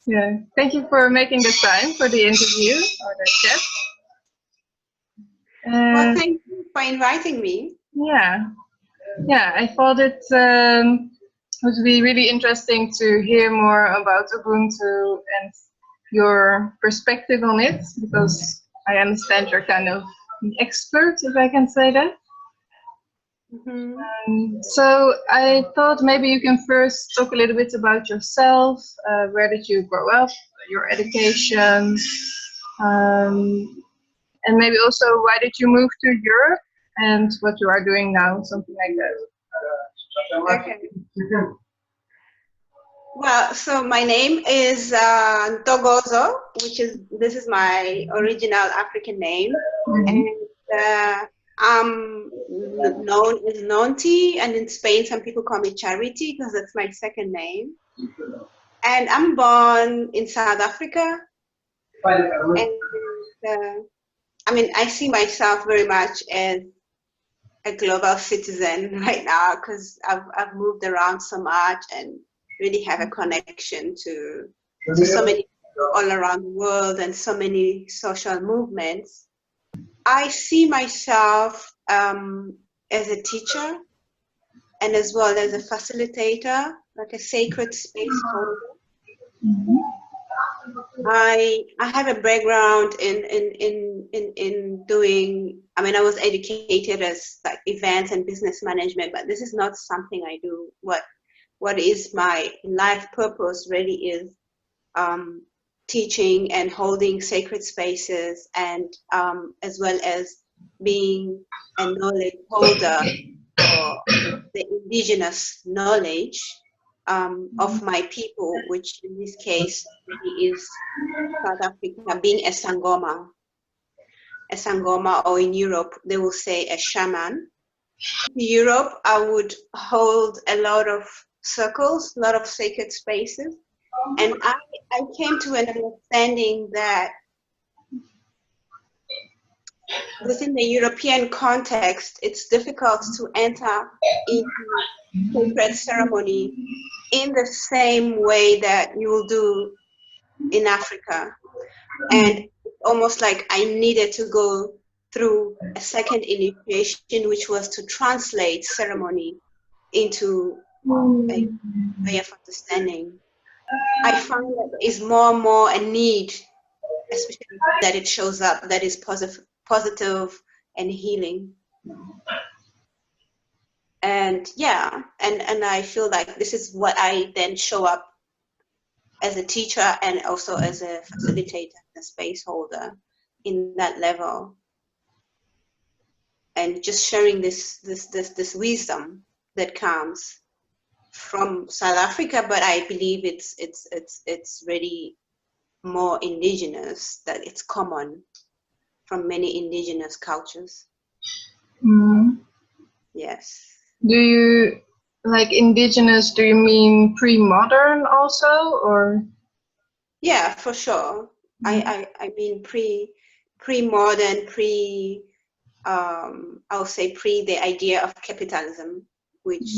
Yeah. Thank you for making the time for the interview or the chat. Well, thank you for inviting me. Yeah. Yeah, I thought it would be really interesting to hear more about Ubuntu and your perspective on it, because I understand you're kind of an expert, if I can say that. So I thought maybe you can first talk a little bit about yourself. Where did you grow up, your education, and maybe also why did you move to Europe and what you are doing now, something like that. Okay. Well, so my name is Ntogozo, this is my original African name, and I'm known as Nonty, and in Spain some people call me Charity because that's my second name. And I'm born in South Africa, and I mean, I see myself very much as a global citizen right now because I've moved around so much and really have a connection to so many people all around the world and so many social movements. I see myself as a teacher and as well as a facilitator, like a sacred space holder. I have a background in doing, I mean, I was educated as like events and business management, but this is not something I do. What is my life purpose really is teaching and holding sacred spaces, and as well as being a knowledge holder for the indigenous knowledge of my people, which in this case really is South Africa, being a Sangoma. A Sangoma, or in Europe, they will say a shaman. In Europe, I would hold a lot of circles, a lot of sacred spaces. And I came to an understanding that within the European context, it's difficult to enter into sacred ceremony in the same way that you will do in Africa. And almost like I needed to go through a second initiation, which was to translate ceremony into a way of understanding. I find that there is more and more a need, especially that it shows up, that is positive and healing. And yeah, and I feel like this is what I then show up as a teacher and also as a facilitator, a space holder in that level. And just sharing this wisdom that comes from South Africa, but I believe it's really more indigenous, that it's common from many indigenous cultures. Yes. Do you, like indigenous, do you mean pre-modern also, or? Yeah, for sure. I mean pre-modern, I'll say pre the idea of capitalism, which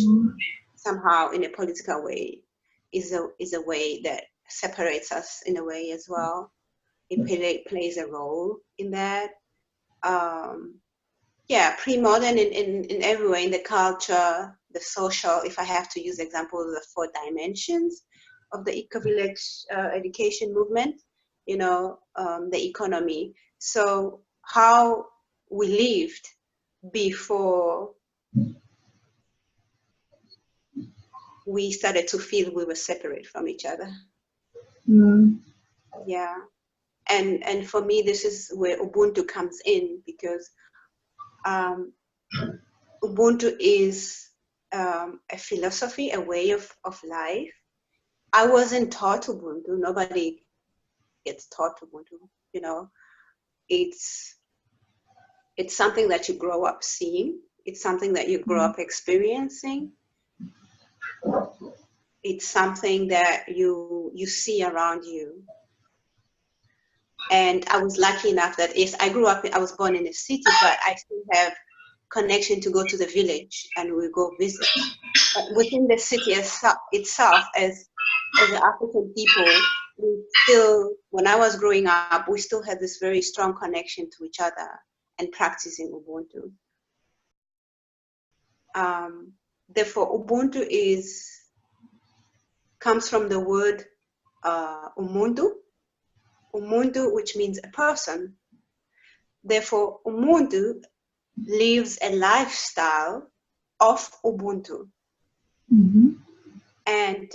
somehow in a political way is a way that separates us in a way as well. It plays a role in that. Yeah, pre-modern in every way, in the culture, the social, if I have to use example of the 4 dimensions of the eco-village education movement, you know, the economy. So how we lived before we started to feel we were separate from each other. Yeah. And for me, this is where Ubuntu comes in, because Ubuntu is a philosophy, a way of life. I wasn't taught Ubuntu. Nobody gets taught Ubuntu, you know. It's something that you grow up seeing. It's something that you grow up experiencing. It's something that you see around you. And I was lucky enough that I grew up, I was born in a city, but I still have connection to go to the village and we go visit. But within the city itself, as as the African people, we still, when I was growing up, we still had this very strong connection to each other and practicing Ubuntu. Therefore, Ubuntu comes from the word umuntu, which means a person. Therefore, Ubuntu lives a lifestyle of Ubuntu. Mm-hmm. And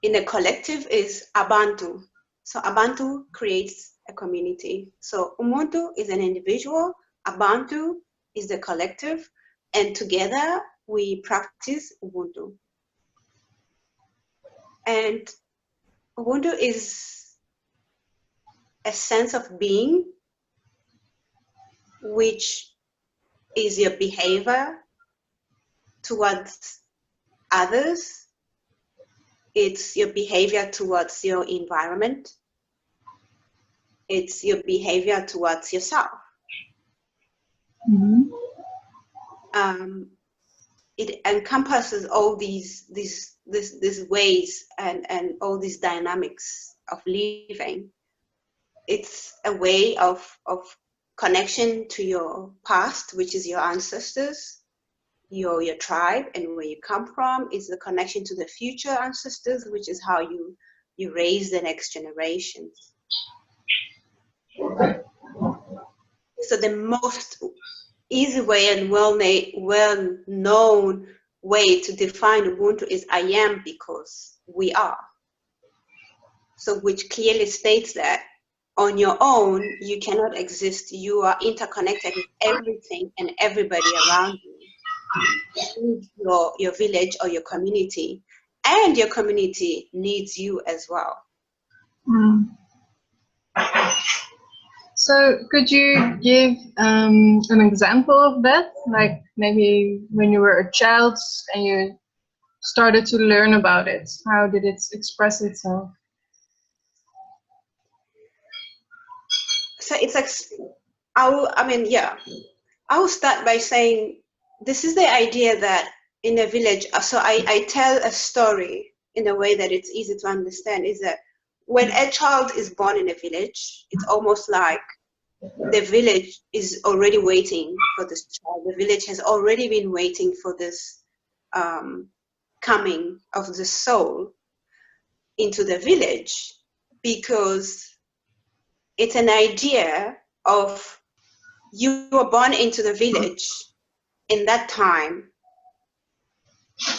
in a collective is Abantu. So Abantu creates a community. So Ubuntu is an individual, Abantu is the collective, and together we practice Ubuntu. And Ubuntu is a sense of being, which is your behavior towards others. It's your behavior towards your environment. It's your behavior towards yourself. Mm-hmm. It encompasses all these ways and all these dynamics of living. It's a way of connection to your past, which is your ancestors, your tribe and where you come from. It's the connection to the future ancestors, which is how you raise the next generations. So the most easy way and well-known way to define Ubuntu is I am because we are. So which clearly states that on your own, you cannot exist. You are interconnected with everything and everybody around you. Your village or your community, and your community needs you as well. Mm. So could you give an example of that? Like maybe when you were a child and you started to learn about it, how did it express itself? So it's like, I will start by saying, this is the idea that in a village, so I tell a story in a way that it's easy to understand, is that when a child is born in a village, it's almost like the village is already waiting for this child. The village has already been waiting for this coming of the soul into the village, because it's an idea of you were born into the village in that time,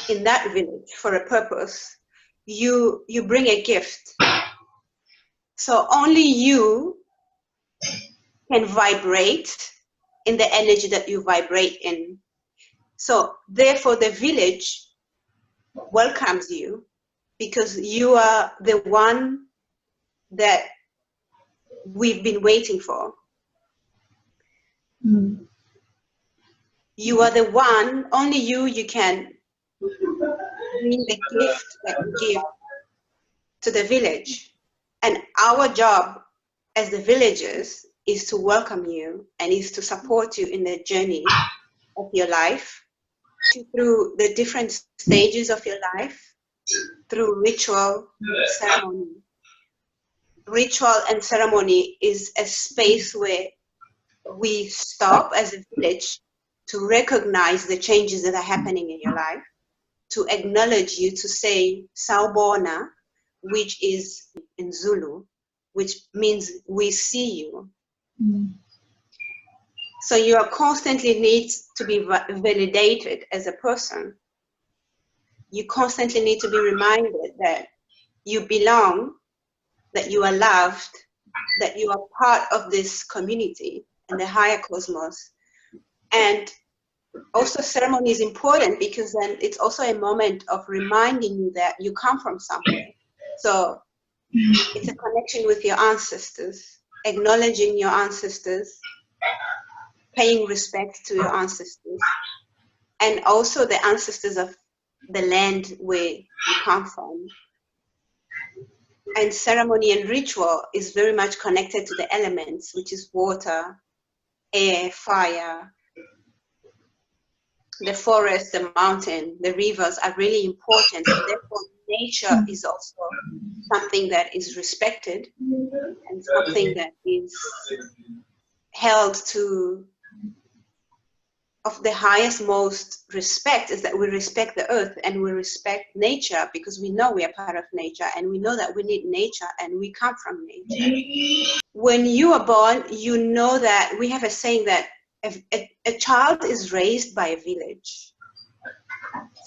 in that village for a purpose. You bring a gift. So only you can vibrate in the energy that you vibrate in. So therefore the village welcomes you because you are the one that we've been waiting for. Mm. You are the one, only you can bring the gift that you give to the village. And our job as the villagers is to welcome you and is to support you in the journey of your life, through the different stages of your life, through ritual, ceremony. Ritual and ceremony is a space where we stop as a village to recognize the changes that are happening in your life, to acknowledge you, to say Sawubona, which is in Zulu, which means we see you. Mm. So you are constantly needs to be validated as a person. You constantly need to be reminded that you belong, that you are loved, that you are part of this community and the higher cosmos. And also ceremony is important because then it's also a moment of reminding you that you come from somewhere. So it's a connection with your ancestors, acknowledging your ancestors, paying respect to your ancestors, and also the ancestors of the land where you come from. And ceremony and ritual is very much connected to the elements, which is water, air, fire, the forest, the mountain, the rivers are really important, and therefore nature is also something that is respected and something that is held to of the highest most respect, is that we respect the earth and we respect nature, because we know we are part of nature and we know that we need nature and we come from nature. When you are born, you know that we have a saying that a child is raised by a village.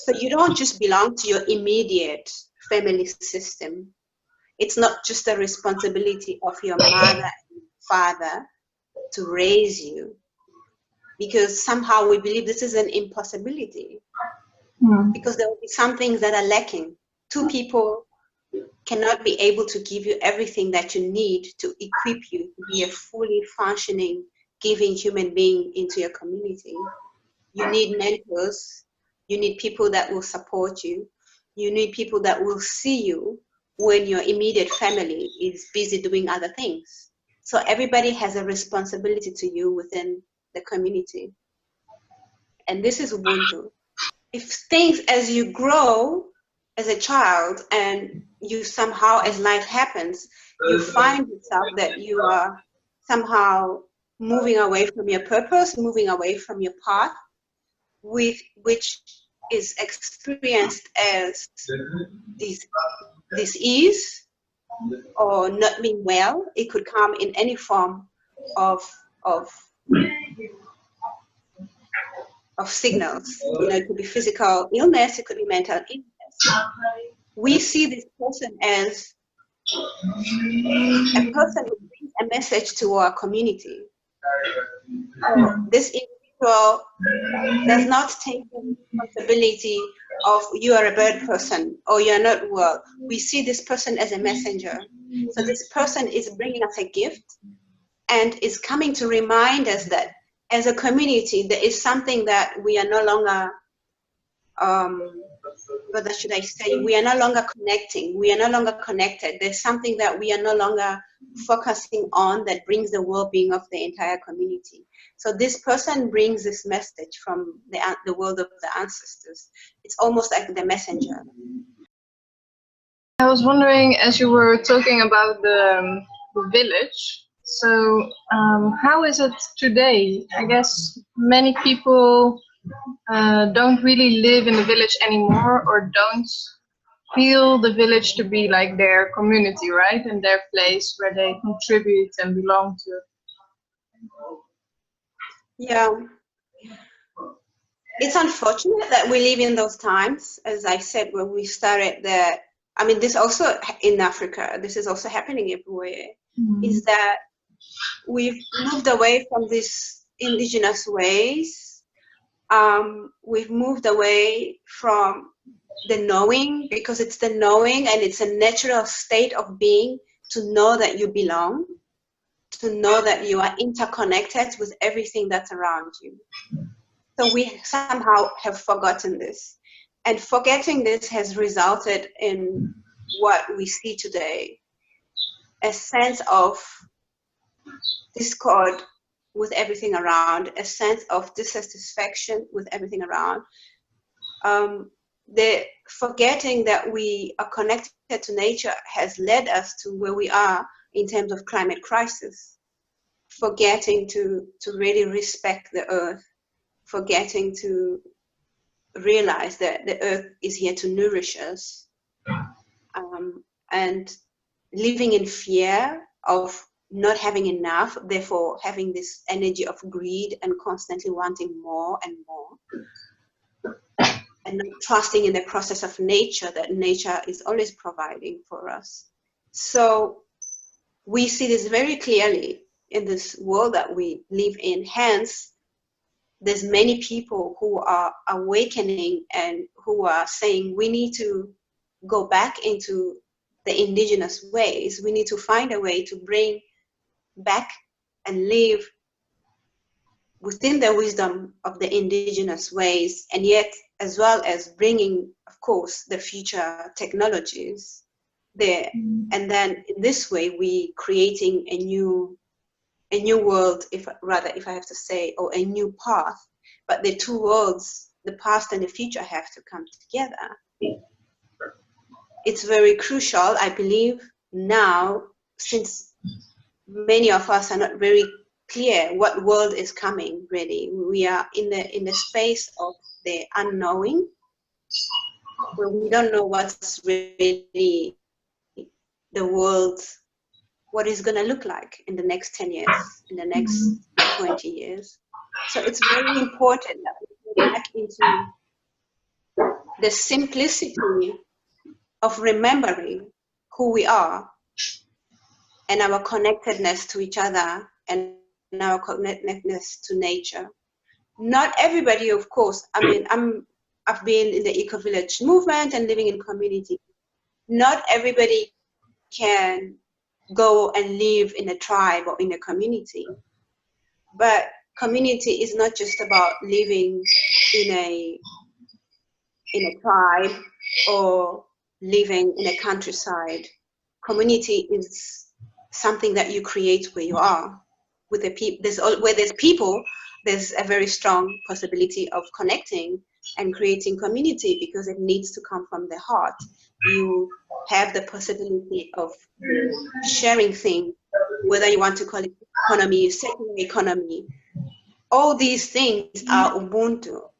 So you don't just belong to your immediate family system. It's not just a responsibility of your mother and father to raise you, because somehow we believe this is an impossibility, because there will be some things that are lacking. Two people cannot be able to give you everything that you need to equip you to be a fully functioning, giving human being into your community. You need mentors, you need people that will support you, you need people that will see you when your immediate family is busy doing other things. So everybody has a responsibility to you within the community. And this is Ubuntu. If things, as you grow as a child and you somehow, as life happens, you find yourself that you are somehow moving away from your purpose, moving away from your path, which is experienced as this ease or not being well. It could come in any form of signals. You know, it could be physical illness, it could be mental illness. We see this person as a person who brings a message to our community. So this individual does not take the responsibility of you are a bad person or you're not well. We see this person as a messenger. So this person is bringing us a gift and is coming to remind us that as a community, there is something that we are no longer, what should I say? We are no longer connecting. We are no longer connected. There's something that we are no longer focusing on that brings the well-being of the entire community. So this person brings this message from the world of the ancestors. It's almost like the messenger. I was wondering, as you were talking about the village, so how is it today? I guess many people don't really live in the village anymore, or don't feel the village to be like their community, right? And their place where they contribute and belong to. Yeah. It's unfortunate that we live in those times. As I said, when we started I mean, this also in Africa, this is also happening everywhere, is that we've moved away from these indigenous ways. We've moved away from the knowing, because it's the knowing and it's a natural state of being to know that you belong, to know that you are interconnected with everything that's around you. So we somehow have forgotten this. And forgetting this has resulted in what we see today, a sense of discord with everything around, a sense of dissatisfaction with everything around. The forgetting that we are connected to nature has led us to where we are in terms of climate crisis. Forgetting to really respect the earth, forgetting to realize that the earth is here to nourish us, and living in fear of not having enough, therefore having this energy of greed and constantly wanting more and more, and not trusting in the process of nature, that nature is always providing for us. So we see this very clearly in this world that we live in. Hence, there's many people who are awakening and who are saying we need to go back into the indigenous ways. We need to find a way to bring back and live within the wisdom of the indigenous ways, and yet as well as bringing, of course, the future technologies there. And then in this way, we creating a new world, if I have to say, or a new path. But the two worlds the past and the future have to come together. It's very crucial, I believe, now, since many of us are not very clear what world is coming, really. We are in the space of the unknowing, where we don't know what's really the world, what is going to look like in the next 10 years, in the next 20 years. So it's very important that we go back into the simplicity of remembering who we are and our connectedness to each other and our connectedness to nature. Not everybody, of course, I mean, I've been in the eco-village movement and living in community. Not everybody can go and live in a tribe or in a community. But community is not just about living in a tribe or living in a countryside. Community is something that you create where you are. With the people, where there's people, there's a very strong possibility of connecting and creating community, because it needs to come from the heart. You have the possibility of sharing things, whether you want to call it economy, circular economy. All these things are Ubuntu.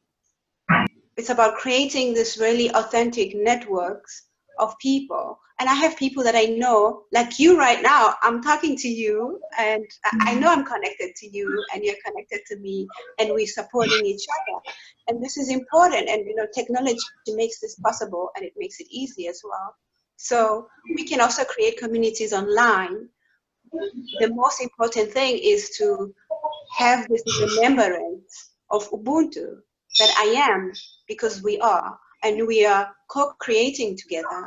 It's about creating this really authentic networks of people. And I have people that I know, like you right now, I'm talking to you and I know I'm connected to you and you're connected to me and we're supporting each other. And this is important. And, you know, technology makes this possible and it makes it easy as well. So we can also create communities online. The most important thing is to have this remembrance of Ubuntu, that I am, because we are, and we are co-creating together.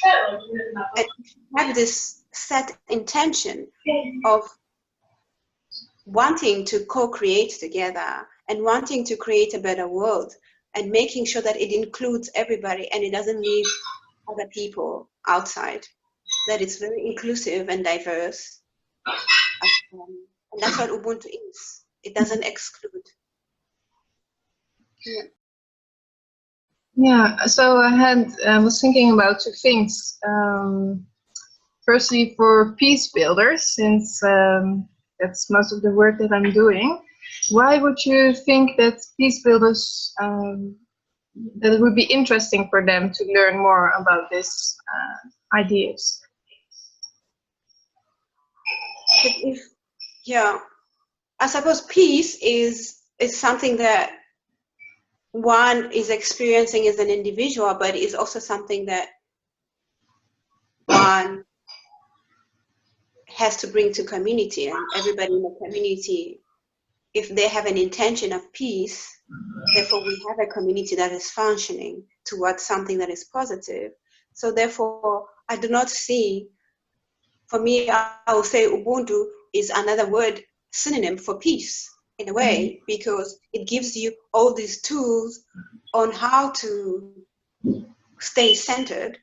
And have this set intention of wanting to co-create together and wanting to create a better world and making sure that it includes everybody and it doesn't leave other people outside, that it's very inclusive and diverse. And that's what Ubuntu is. It doesn't exclude. Yeah. Yeah, so I was thinking about two things. Firstly, for peace builders, since that's most of the work that I'm doing, why would you think that peace builders, that it would be interesting for them to learn more about these ideas? Yeah, I suppose peace is something that one is experiencing as an individual, but is also something that one has to bring to community, and everybody in the community, if they have an intention of peace, therefore we have a community that is functioning towards something that is positive. So therefore, I do not see, for me, I will say Ubuntu is another word synonym for peace in a way, because it gives you all these tools on how to stay centered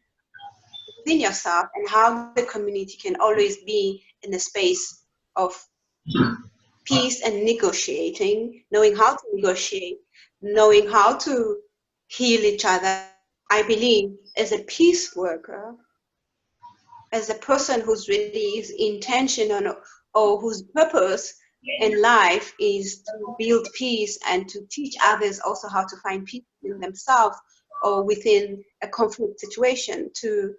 within yourself and how the community can always be in a space of peace and negotiating, knowing how to negotiate, knowing how to heal each other. I believe as a peace worker, as a person who's really is intention or whose purpose in life is to build peace and to teach others also how to find peace in themselves or within a conflict situation, to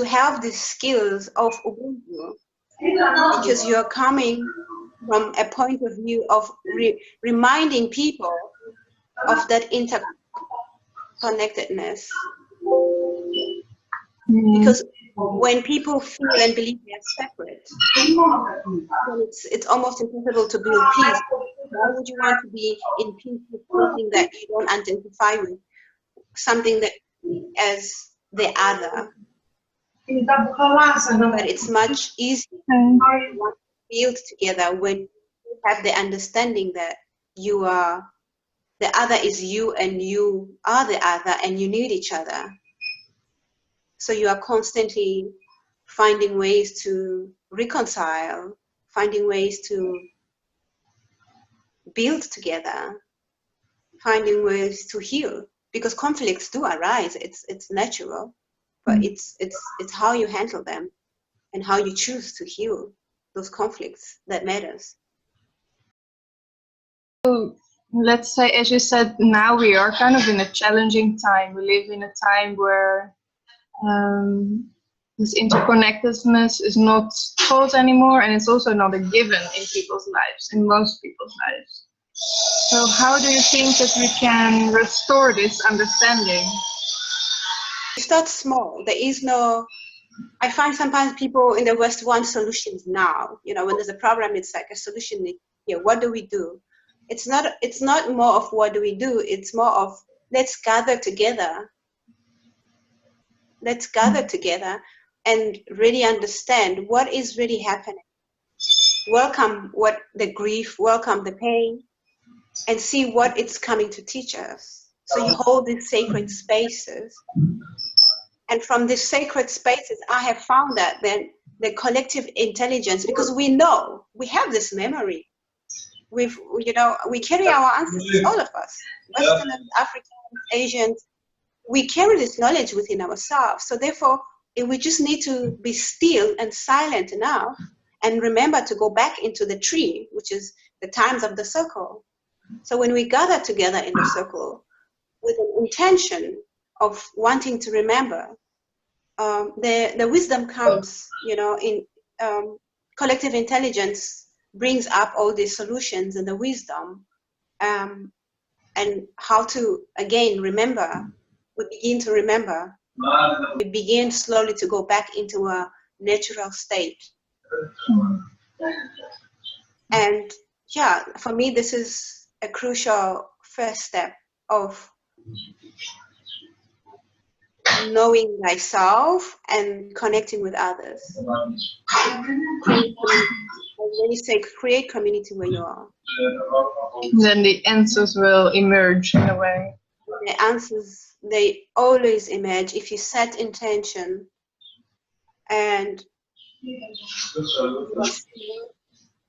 have the skills of Ubuntu, because you're coming from a point of view of reminding people of that interconnectedness. Because when people feel and believe they are separate, then it's almost impossible to build peace. Why would you want to be in peace with something that you don't identify with, something that as the other? But it's much easier to build together when you have the understanding that you are, the other is you and you are the other and you need each other. So you are constantly finding ways to reconcile, finding ways to build together, finding ways to heal, because conflicts do arise. It's natural, but it's how you handle them and how you choose to heal those conflicts that matters. So let's say, as you said, now we are kind of in a challenging time. We live in a time where this interconnectedness is not taught anymore, and it's also not a given in people's lives, in most people's lives. So how do you think that we can restore this understanding? Start small. There is no, I find sometimes people in the West want solutions now. You know, when there's a problem, it's like a solution here. What do we do? It's not more of what do we do, it's more of let's gather together. Let's gather together and really understand what is really happening. Welcome what the grief, welcome the pain, and see what it's coming to teach us. So you hold these sacred spaces. And from these sacred spaces, I have found that then the collective intelligence, because we know, we have this memory. We carry our ancestors, all of us, Westerners, Africans, Asians, we carry this knowledge within ourselves. So therefore, we just need to be still and silent enough and remember to go back into the tree, which is the times of the circle. So when we gather together in the circle with an intention of wanting to remember, the wisdom comes, in collective intelligence brings up all these solutions and the wisdom, and how to, again, remember. We begin to remember. We begin slowly to go back into a natural state. And yeah, for me, this is a crucial first step of knowing thyself and connecting with others. When you say create community where you are, then the answers will emerge in a way. The answers, they always emerge if you set intention and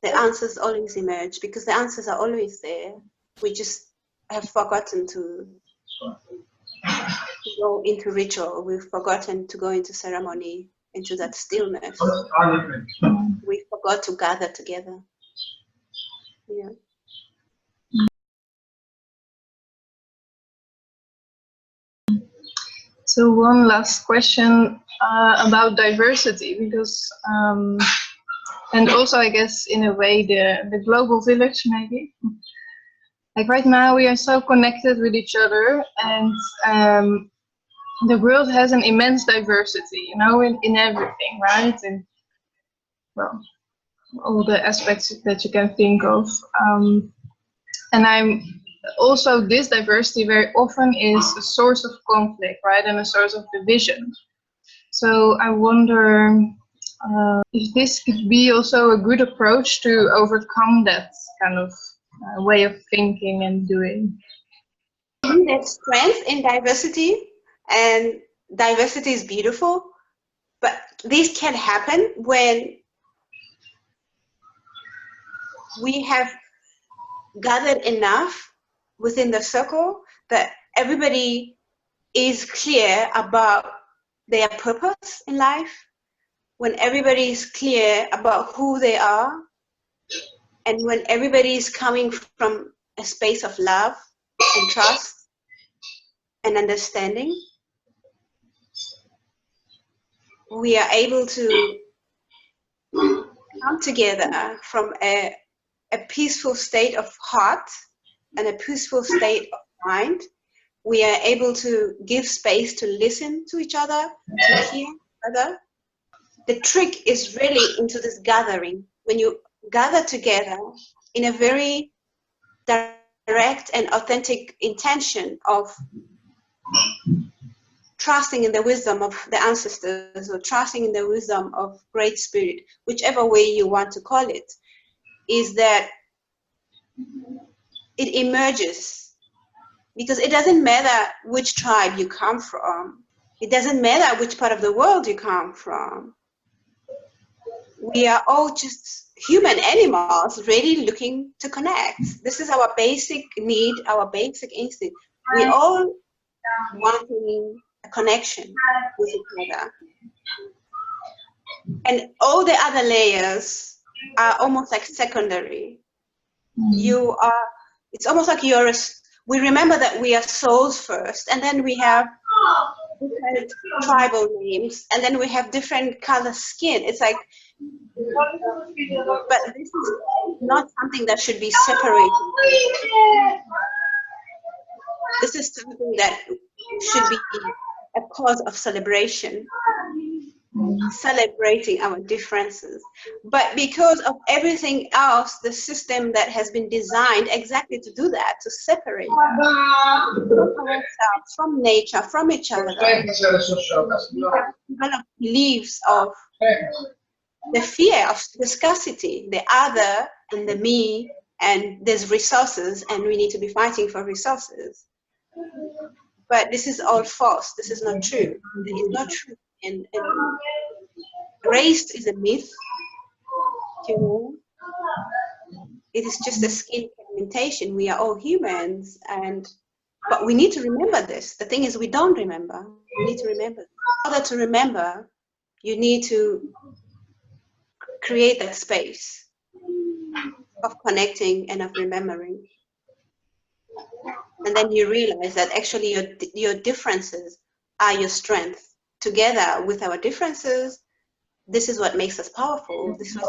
the answers always emerge, because the answers are always there. We just have forgotten to go into ritual. We've forgotten to go into ceremony, into that stillness. We forgot to gather together. Yeah. So one last question about diversity, because and also I guess in a way the global village maybe. Like right now we are so connected with each other, and the world has an immense diversity, in everything, right? And well, all the aspects that you can think of. And also this diversity very often is a source of conflict, right? And a source of division. So I wonder if this could be also a good approach to overcome that kind of way of thinking and doing. There's strength in diversity, and diversity is beautiful, but this can happen when we have gathered enough within the circle that everybody is clear about their purpose in life, when everybody is clear about who they are, and when everybody is coming from a space of love and trust and understanding, we are able to come together from a peaceful state of heart and a peaceful state of mind. We are able to give space to listen to each other, to hear each other. The trick is really into this gathering. When you gather together in a very direct and authentic intention of trusting in the wisdom of the ancestors, or trusting in the wisdom of Great Spirit, whichever way you want to call it, is that it emerges. Because it doesn't matter which tribe you come from. It doesn't matter which part of the world you come from. we are all just human animals really looking to connect. This is our basic need, our basic instinct. We all wanting a connection with each other. And all the other layers are almost like secondary. It's almost like we remember that we are souls first, and then we have different tribal names, and then we have different color skin. It's like, but this is not something that should be separated. This is something that should be a cause of celebration, celebrating our differences. But because of everything else, the system that has been designed exactly to do that, to separate us from ourselves, from nature, from each other, we have developed beliefs of the fear of the scarcity, the other and the me, and there's resources and we need to be fighting for resources. But this is all false. This is not true. It's not true. And race is a myth, you know. It is just a skin pigmentation. We are all humans, but we need to remember this. The thing is, we don't remember. We need to remember. In order to remember, you need to create that space of connecting and of remembering. And then you realize that actually your differences are your strength. Together with our differences, this is what makes us powerful. This is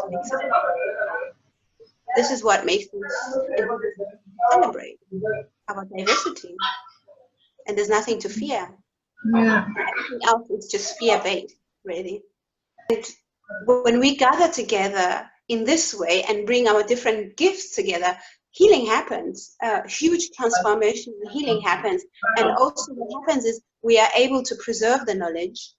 what makes us celebrate our diversity. And there's nothing to fear. Yeah. Everything else is just fear-based, really. And when we gather together in this way and bring our different gifts together, healing happens. Huge transformation and healing happens. And also what happens is we are able to preserve the knowledge.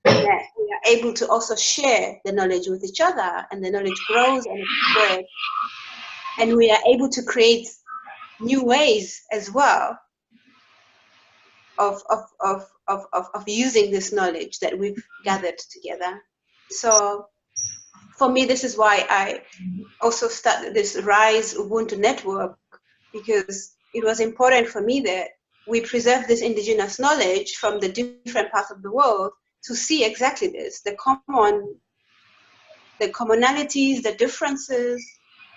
That we are able to also share the knowledge with each other, and the knowledge grows and it spreads. And we are able to create new ways as well of using this knowledge that we've gathered together. So for me, this is why I also started this Rise Ubuntu network, because it was important for me that we preserve this indigenous knowledge from the different parts of the world to see exactly this, the commonalities, the differences,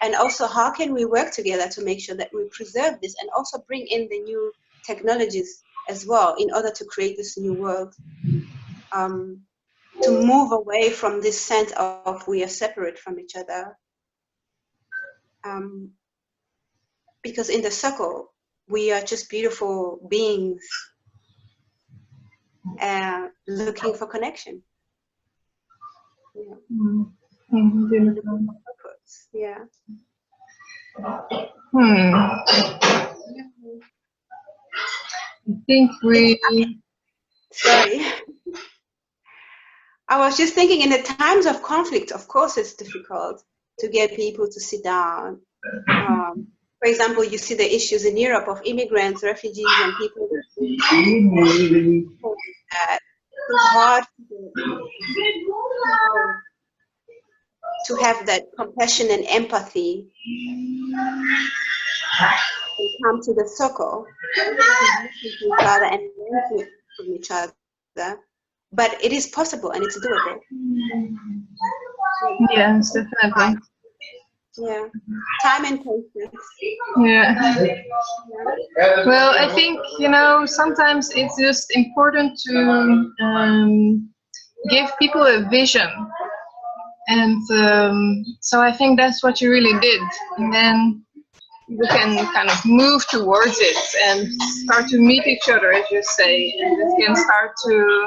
and also how can we work together to make sure that we preserve this and also bring in the new technologies as well in order to create this new world, to move away from this sense of we are separate from each other. Because in the circle, we are just beautiful beings looking for connection. Yeah. Yeah. I think we... Sorry. I was just thinking, in the times of conflict, of course it's difficult to get people to sit down. For example, you see the issues in Europe of immigrants, refugees, and people. It's hard to have that compassion and empathy and come to the circle and learn from each other. But it is possible and it's doable. Yes, definitely. Yeah, time and patience. Yeah. Well, I think, you know, sometimes it's just important to give people a vision. And so I think that's what you really did. And then you can kind of move towards it and start to meet each other, as you say, and it can start to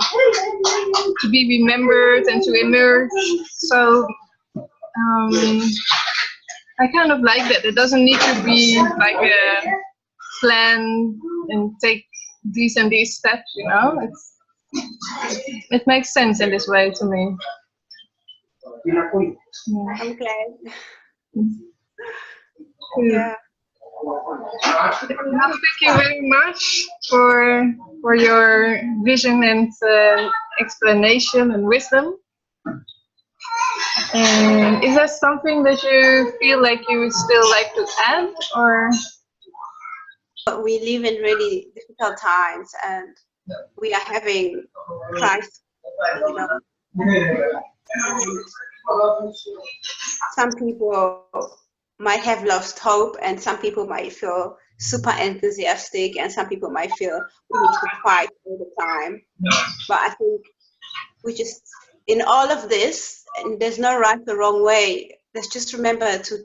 be remembered and to emerge. So I kind of like that. It doesn't need to be like a plan and take these and these steps, you know. It makes sense in this way to me. Yeah. I'm glad. Yeah. Well, thank you very much for your vision and explanation and wisdom. And is there something that you feel like you would still like to add, or? We live in really difficult times, and we are having crisis, you know. Some people might have lost hope, and some people might feel super enthusiastic, and some people might feel we need to fight all the time. But I think we just, in all of this, and there's no right or wrong way, let's just remember to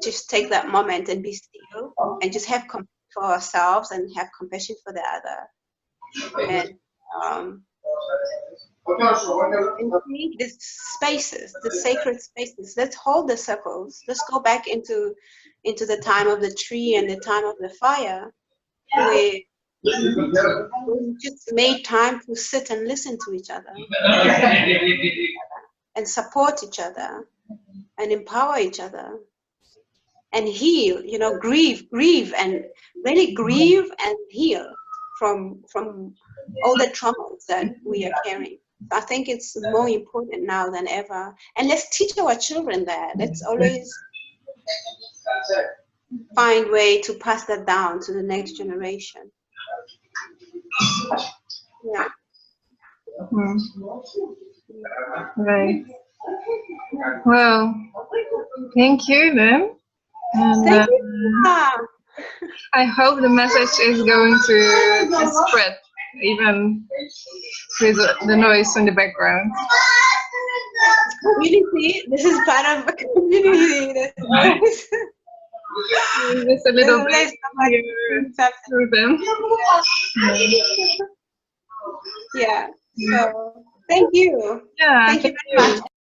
just take that moment and be still and just have compassion for ourselves and have compassion for the other. And create these spaces, the sacred spaces. Let's hold the circles. Let's go back into the time of the tree and the time of the fire, where we just made time to sit and listen to each other and support each other and empower each other and heal, you know, grieve and really grieve and heal from all the traumas that we are carrying. I think it's more important now than ever. And let's teach our children that. Let's always find a way to pass that down to the next generation. Yeah. Right. Well, thank you then. And, thank you. I hope the message is going to spread, even with the noise in the background. Community, this is part of a community. Just a little bit through them. Yeah. So thank you. Yeah. Thank you very much.